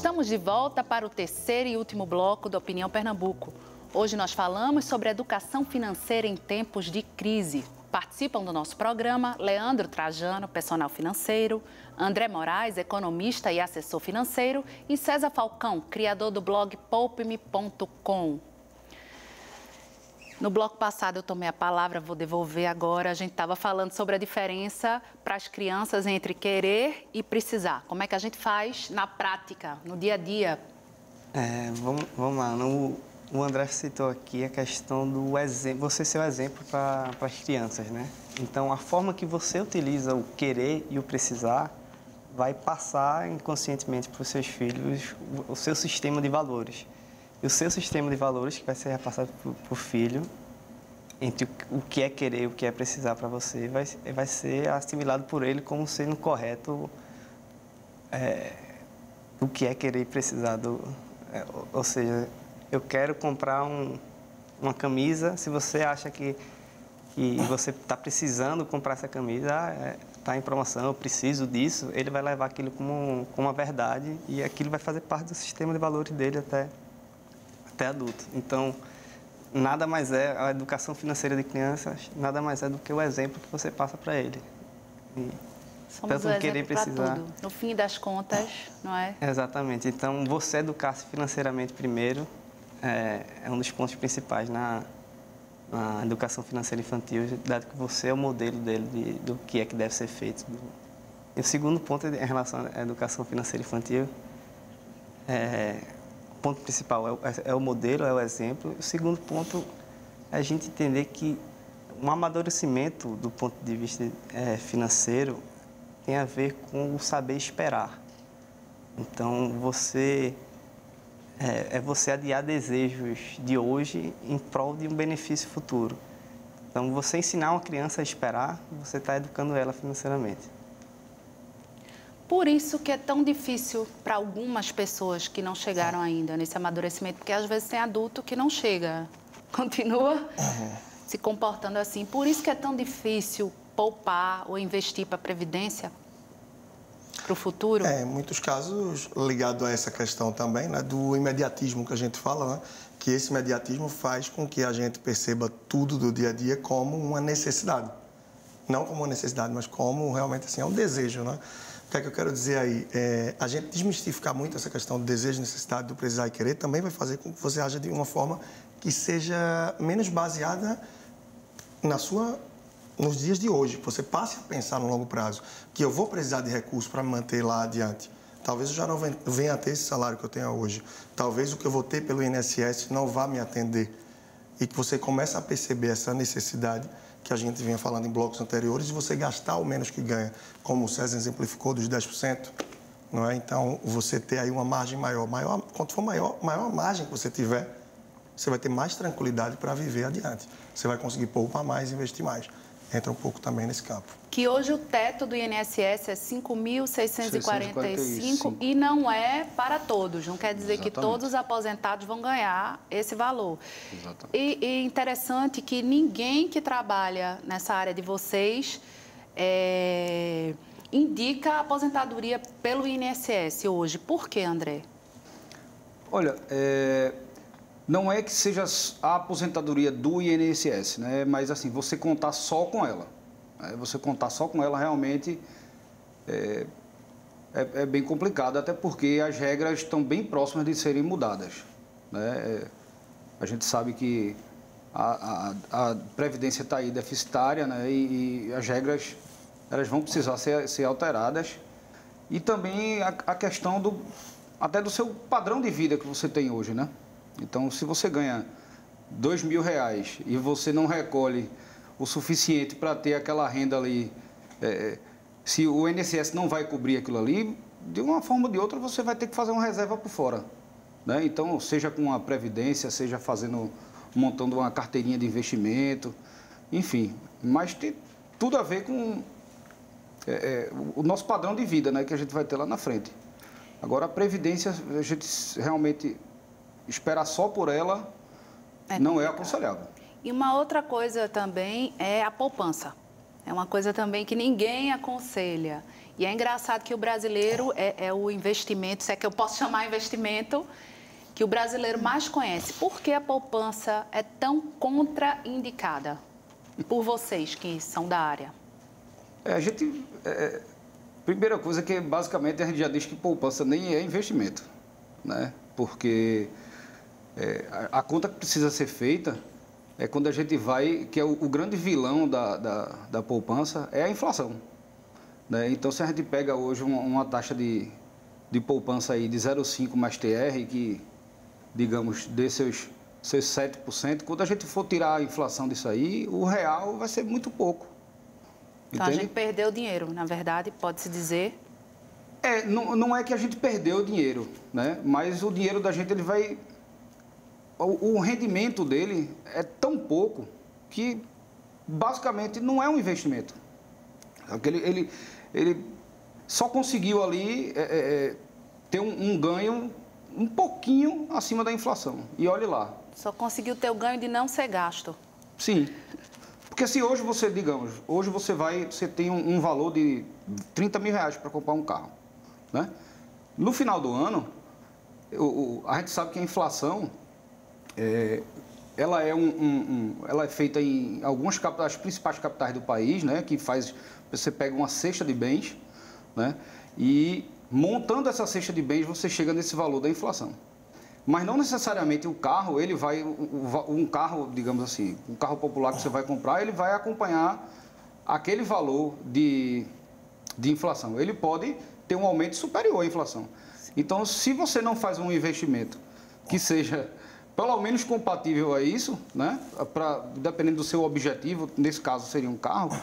Estamos de volta para o terceiro e último bloco do Opinião Pernambuco. Hoje nós falamos sobre educação financeira em tempos de crise. Participam do nosso programa Leandro Trajano, personal financeiro, André Moraes, economista e assessor financeiro, e César Falcão, criador do blog Poupe-me.com. No bloco passado eu tomei a palavra, vou devolver agora. A gente estava falando sobre a diferença para as crianças entre querer e precisar. Como é que a gente faz na prática, no dia a dia? Vamos lá. O André citou aqui a questão do exemplo, você ser o exemplo para as crianças, né? Então, a forma que você utiliza o querer e o precisar vai passar inconscientemente para os seus filhos o seu sistema de valores. E o seu sistema de valores, que vai ser repassado para o filho, entre o que é querer e o que é precisar para você, vai ser assimilado por ele como sendo correto o que é querer e precisar. Ou seja, eu quero comprar uma camisa, se você acha que você está precisando comprar essa camisa, está em promoção, eu preciso disso, ele vai levar aquilo como uma verdade e aquilo vai fazer parte do sistema de valores dele até adulto. Então, nada mais a educação financeira de crianças, nada mais é do que o exemplo que você passa para ele. Somos o exemplo para tudo. No fim das contas, não é? Exatamente. Então, você educar-se financeiramente primeiro é um dos pontos principais na educação financeira infantil, dado que você é o modelo dele do que é que deve ser feito. E o segundo ponto em relação à educação financeira infantil o ponto principal é o modelo, é o exemplo. O segundo ponto é a gente entender que um amadurecimento do ponto de vista financeiro tem a ver com o saber esperar. Então, você adiar desejos de hoje em prol de um benefício futuro. Então, você ensinar uma criança a esperar, você está educando ela financeiramente. Por isso que é tão difícil para algumas pessoas que não chegaram ainda nesse amadurecimento, porque às vezes tem adulto que não chega, continua se comportando assim. Por isso que é tão difícil poupar ou investir para a Previdência, para o futuro. Em muitos casos, ligado a essa questão também, né, do imediatismo que a gente fala, né, que esse imediatismo faz com que a gente perceba tudo do dia a dia como uma necessidade. Não como uma necessidade, mas como realmente assim, é um desejo, né? O que é que eu quero dizer aí? A gente desmistificar muito essa questão do desejo, necessidade, do precisar e querer também vai fazer com que você aja de uma forma que seja menos baseada nos dias de hoje. Você passe a pensar no longo prazo, que eu vou precisar de recursos para me manter lá adiante. Talvez eu já não venha a ter esse salário que eu tenho hoje. Talvez o que eu vou ter pelo INSS não vá me atender. E que você comece a perceber essa necessidade que a gente vinha falando em blocos anteriores, de você gastar o menos que ganha, como o César exemplificou, dos 10%, não é? Então, você ter aí uma margem maior. Quanto for maior a margem que você tiver, você vai ter mais tranquilidade para viver adiante. Você vai conseguir poupar mais e investir mais. Entra um pouco também nesse campo. Que hoje o teto do INSS é 5.645 e não é para todos. Não quer dizer que todos os aposentados vão ganhar esse valor. E interessante que ninguém que trabalha nessa área de vocês indica a aposentadoria pelo INSS hoje. Por quê, André? Olha, não é que seja a aposentadoria do INSS, né? Mas assim, você contar só com ela. Você contar só com ela realmente é bem complicado, até porque as regras estão bem próximas de serem mudadas, né? A gente sabe que a Previdência está aí deficitária, né? E as regras elas vão precisar ser alteradas. E também a questão até do seu padrão de vida que você tem hoje, né? Então, se você ganha R$2.000 e você não recolhe o suficiente para ter aquela renda ali, se o INSS não vai cobrir aquilo ali, de uma forma ou de outra você vai ter que fazer uma reserva por fora, né? Então, seja com a Previdência, seja montando uma carteirinha de investimento, enfim. Mas tem tudo a ver com o nosso padrão de vida, né, que a gente vai ter lá na frente. Agora, a Previdência, a gente realmente esperar só por ela não é aconselhável. E uma outra coisa também é a poupança. É uma coisa também que ninguém aconselha. E é engraçado que o brasileiro é o investimento, se é que eu posso chamar investimento, que o brasileiro mais conhece. Por que a poupança é tão contraindicada por vocês que são da área? Primeira coisa que basicamente a gente já diz que poupança nem é investimento, né? Porque a conta que precisa ser feita é quando a gente vai, que é o grande vilão da poupança, é a inflação, né? Então, se a gente pega hoje uma taxa de poupança aí de 0,5 mais TR, que, digamos, dê seus 7%, quando a gente for tirar a inflação disso aí, o real vai ser muito pouco. Então, a gente perdeu dinheiro, na verdade, pode-se dizer. Não é que a gente perdeu o dinheiro, né? Mas o dinheiro da gente, ele vai... O rendimento dele é tão pouco que, basicamente, não é um investimento. Ele só conseguiu ali ter um ganho um pouquinho acima da inflação. E olhe lá. Só conseguiu ter o ganho de não ser gasto. Sim. Porque se hoje você, digamos, você tem um valor de 30 mil reais para comprar um carro, né? No final do ano, a gente sabe que a inflação, ela é feita em algumas as principais capitais do país, né? Que você pega uma cesta de bens, né? E montando essa cesta de bens, você chega nesse valor da inflação. Mas não necessariamente o carro, um carro, digamos assim, um carro popular que você vai comprar, ele vai acompanhar aquele valor de inflação. Ele pode ter um aumento superior à inflação. Então, se você não faz um investimento que seja pelo menos compatível a isso, né? Dependendo do seu objetivo, nesse caso seria um carro,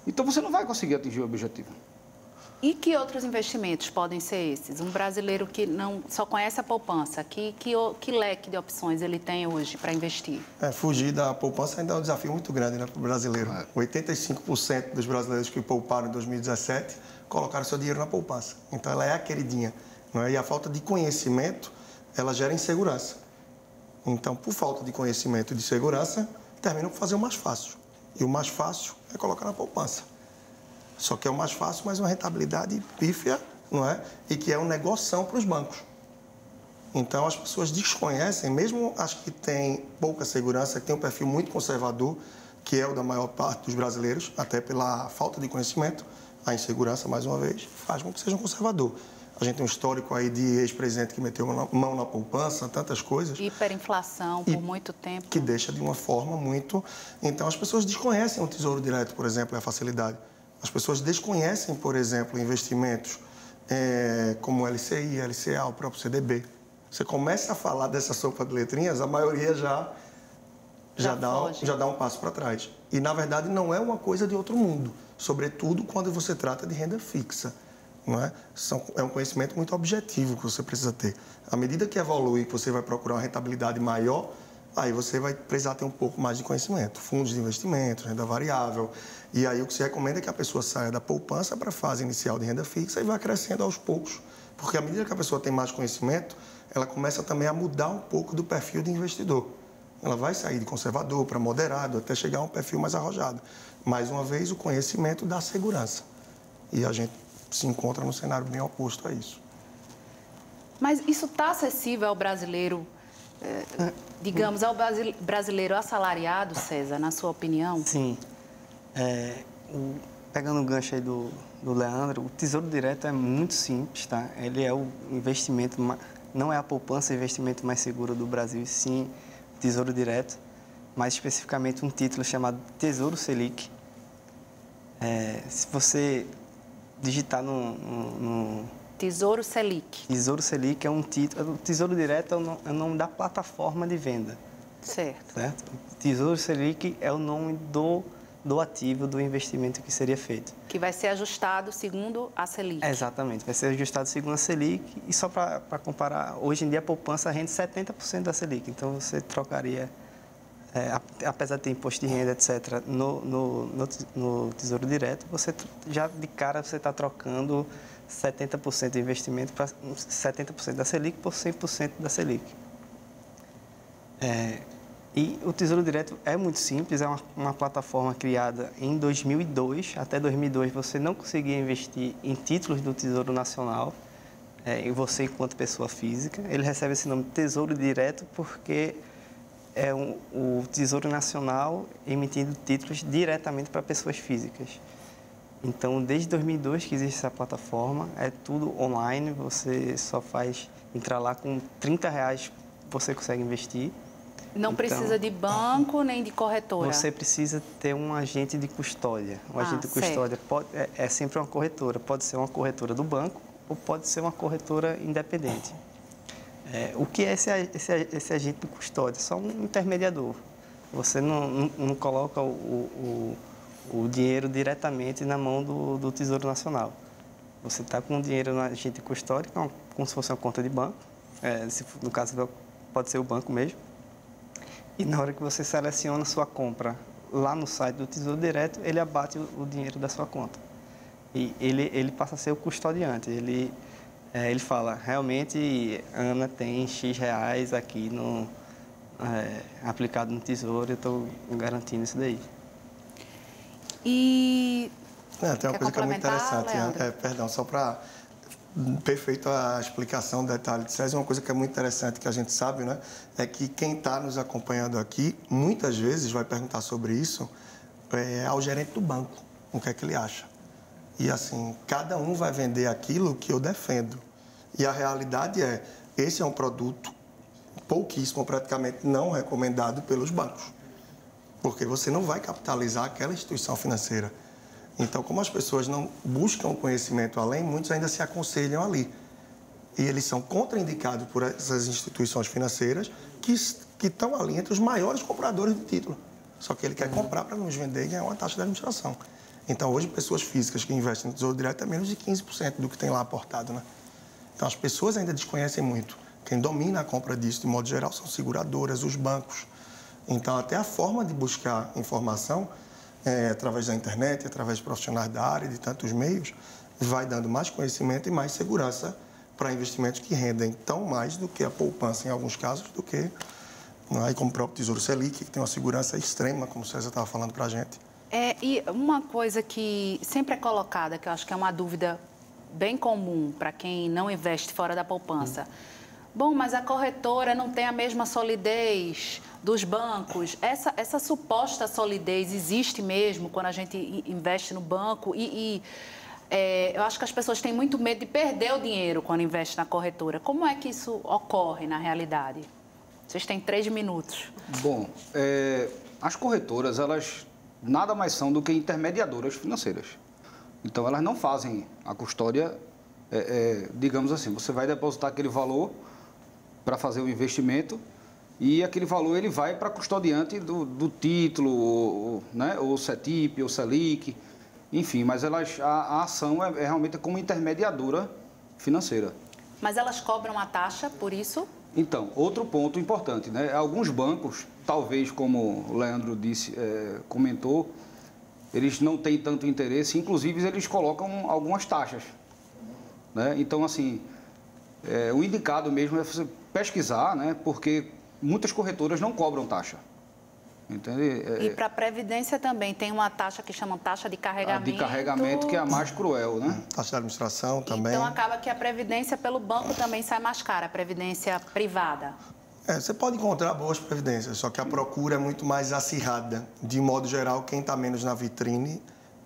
então você não vai conseguir atingir o objetivo. E que outros investimentos podem ser esses? Um brasileiro que não só conhece a poupança, que leque de opções ele tem hoje para investir? Fugir da poupança ainda é um desafio muito grande, né, para o brasileiro. 85% dos brasileiros que pouparam em 2017 colocaram seu dinheiro na poupança. Então, ela é a queridinha, não é? E a falta de conhecimento, ela gera insegurança. Então, por falta de conhecimento e de segurança, terminam por fazer o mais fácil. E o mais fácil é colocar na poupança. Só que é o mais fácil, mas uma rentabilidade pífia, não é? E que é um negoção para os bancos. Então, as pessoas desconhecem, mesmo as que têm pouca segurança, que têm um perfil muito conservador, que é o da maior parte dos brasileiros, até pela falta de conhecimento, a insegurança, mais uma vez, faz com que seja um conservador. A gente tem um histórico aí de ex-presidente que meteu mão na poupança, tantas coisas. Hiperinflação por muito tempo. Que deixa de uma forma muito... Então, as pessoas desconhecem o Tesouro Direto, por exemplo, e a facilidade. As pessoas desconhecem, por exemplo, investimentos como LCI, LCA, o próprio CDB. Você começa a falar dessa sopa de letrinhas, a maioria já dá um passo para trás. E, na verdade, não é uma coisa de outro mundo, sobretudo quando você trata de renda fixa. Não é? É um conhecimento muito objetivo que você precisa ter. À medida que evolui, que você vai procurar uma rentabilidade maior, aí você vai precisar ter um pouco mais de conhecimento. Fundos de investimento, renda variável. E aí o que se recomenda é que a pessoa saia da poupança para a fase inicial de renda fixa e vá crescendo aos poucos. Porque à medida que a pessoa tem mais conhecimento, ela começa também a mudar um pouco do perfil de investidor. Ela vai sair de conservador para moderado, até chegar a um perfil mais arrojado. Mais uma vez, o conhecimento dá segurança. E a gente se encontra num cenário bem oposto a isso. Mas isso está acessível ao brasileiro, digamos, ao brasileiro assalariado, César, na sua opinião? Sim. Pegando o gancho aí do Leandro, o Tesouro Direto é muito simples, tá? Ele é o investimento, não é a poupança, o investimento mais seguro do Brasil, sim, o Tesouro Direto, mais especificamente um título chamado Tesouro Selic. Se você digitar no Tesouro Selic. Tesouro Selic é um título. O Tesouro Direto é o nome da plataforma de venda. Certo. Tesouro Selic é o nome do ativo, do investimento que seria feito. Que vai ser ajustado segundo a Selic. Exatamente, vai ser ajustado segundo a Selic. E só para comparar, hoje em dia a poupança rende 70% da Selic. Então você trocaria, apesar de ter imposto de renda, etc., no Tesouro Direto, você já de cara você está trocando 70% de investimento para 70% da Selic por 100% da Selic. E o Tesouro Direto é muito simples, é uma plataforma criada em 2002. Até 2002 você não conseguia investir em títulos do Tesouro Nacional, em você enquanto pessoa física. Ele recebe esse nome Tesouro Direto porque é o Tesouro Nacional emitindo títulos diretamente para pessoas físicas. Então, desde 2002 que existe essa plataforma, é tudo online, você só faz entrar lá com R$30, você consegue investir. Não precisa de banco nem de corretora? Você precisa ter um agente de custódia. Um agente de custódia é sempre uma corretora. Pode ser uma corretora do banco ou pode ser uma corretora independente. O que é esse agente de custódia? Só um intermediador. Você não coloca o dinheiro diretamente na mão do Tesouro Nacional. Você está com o dinheiro no agente de custódia, como se fosse uma conta de banco. No caso, pode ser o banco mesmo. E na hora que você seleciona sua compra lá no site do Tesouro Direto, ele abate o dinheiro da sua conta. E ele passa a ser o custodiante. Ele fala, realmente, Ana tem X reais aqui aplicado no Tesouro, eu estou garantindo isso daí. E... tem uma coisa que é muito interessante, perdão, só para... Perfeito a explicação, o detalhe de César. Uma coisa que é muito interessante que a gente sabe, né, é que quem está nos acompanhando aqui, muitas vezes vai perguntar sobre isso ao gerente do banco, o que é que ele acha. E assim, cada um vai vender aquilo que eu defendo. E a realidade esse é um produto pouquíssimo, praticamente não recomendado pelos bancos. Porque você não vai capitalizar aquela instituição financeira. Então, como as pessoas não buscam conhecimento além, muitos ainda se aconselham ali. E eles são contraindicados por essas instituições financeiras que estão ali entre os maiores compradores de título. Só que ele quer comprar para nos vender e ganhar uma taxa de administração. Então, hoje, pessoas físicas que investem no Tesouro Direto é menos de 15% do que tem lá aportado, né? Então, as pessoas ainda desconhecem muito. Quem domina a compra disso, de modo geral, são seguradoras, os bancos. Então, até a forma de buscar informação... através da internet, através de profissionais da área, de tantos meios, vai dando mais conhecimento e mais segurança para investimentos que rendem tão mais do que a poupança, em alguns casos, do que, como o próprio Tesouro Selic, que tem uma segurança extrema, como o César estava falando para a gente. E uma coisa que sempre é colocada, que eu acho que é uma dúvida bem comum para quem não investe fora da poupança. Bom, mas a corretora não tem a mesma solidez dos bancos. Essa suposta solidez existe mesmo quando a gente investe no banco eu acho que as pessoas têm muito medo de perder o dinheiro quando investe na corretora. Como é que isso ocorre na realidade? Vocês têm 3 minutos. Bom, as corretoras, elas nada mais são do que intermediadoras financeiras. Então, elas não fazem a custódia, digamos assim, você vai depositar aquele valor para fazer o investimento e aquele valor ele vai para custodiante do título, né, ou CETIP, ou Selic, enfim, mas a ação é realmente como intermediadora financeira. Mas elas cobram a taxa por isso? Então, outro ponto importante, né? Alguns bancos, talvez como o Leandro disse, comentou, eles não têm tanto interesse, inclusive eles colocam algumas taxas, né? Então, assim, o indicado mesmo é você pesquisar, né? Porque muitas corretoras não cobram taxa. Entende? E para a Previdência também tem uma taxa que chamam taxa de carregamento. A de carregamento que é a mais cruel, né? Taxa de administração também. Então acaba que a Previdência pelo banco também sai mais cara, a Previdência privada. Você pode encontrar boas previdências, só que a procura é muito mais acirrada. De modo geral, quem está menos na vitrine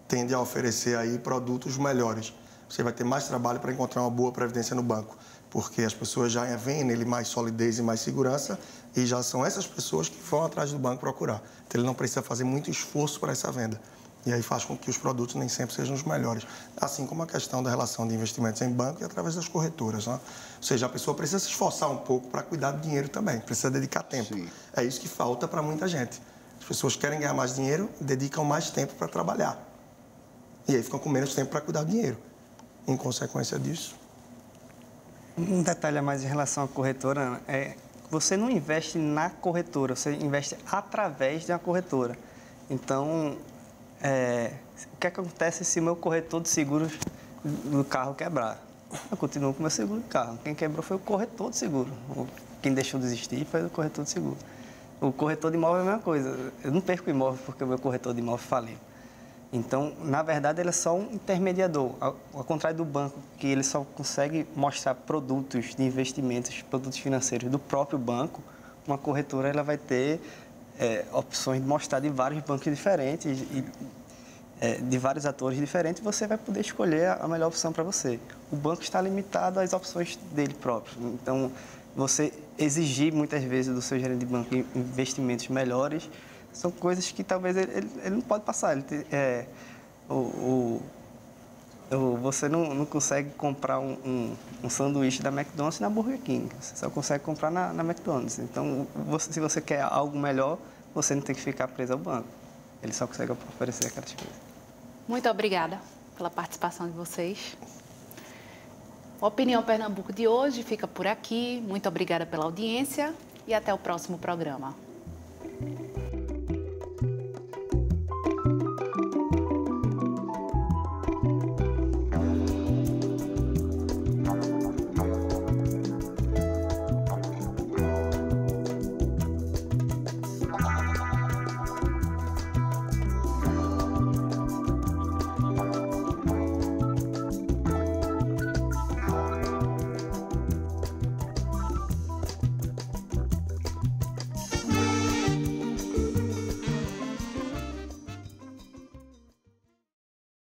tende a oferecer aí produtos melhores. Você vai ter mais trabalho para encontrar uma boa previdência no banco, porque as pessoas já veem nele mais solidez e mais segurança e já são essas pessoas que vão atrás do banco procurar. Então, ele não precisa fazer muito esforço para essa venda. E aí faz com que os produtos nem sempre sejam os melhores. Assim como a questão da relação de investimentos em banco e através das corretoras, né? Ou seja, a pessoa precisa se esforçar um pouco para cuidar do dinheiro também, precisa dedicar tempo. Sim. É isso que falta para muita gente. As pessoas querem ganhar mais dinheiro, dedicam mais tempo para trabalhar. E aí ficam com menos tempo para cuidar do dinheiro. Em consequência disso... Um detalhe a mais em relação à corretora, Ana, você não investe na corretora, você investe através de uma corretora. Então, o que acontece se meu corretor de seguros do carro quebrar? Eu continuo com o meu seguro de carro. Quem quebrou foi o corretor de seguro. Quem deixou de existir foi o corretor de seguro. O corretor de imóvel é a mesma coisa. Eu não perco imóvel porque o meu corretor de imóvel faliu. Então, na verdade, ele é só um intermediador. Ao contrário do banco, que ele só consegue mostrar produtos de investimentos, produtos financeiros do próprio banco, uma corretora ela vai ter opções de mostrar de vários bancos diferentes e de vários atores diferentes, você vai poder escolher a melhor opção para você. O banco está limitado às opções dele próprio. Então, você exigir muitas vezes do seu gerente de banco investimentos melhores são coisas que talvez ele não pode passar. Você não consegue comprar um sanduíche da McDonald's na Burger King. Você só consegue comprar na McDonald's. Então, se você quer algo melhor, você não tem que ficar preso ao banco. Ele só consegue oferecer aquelas coisas. Muito obrigada pela participação de vocês. O Opinião Pernambuco de hoje fica por aqui. Muito obrigada pela audiência e até o próximo programa.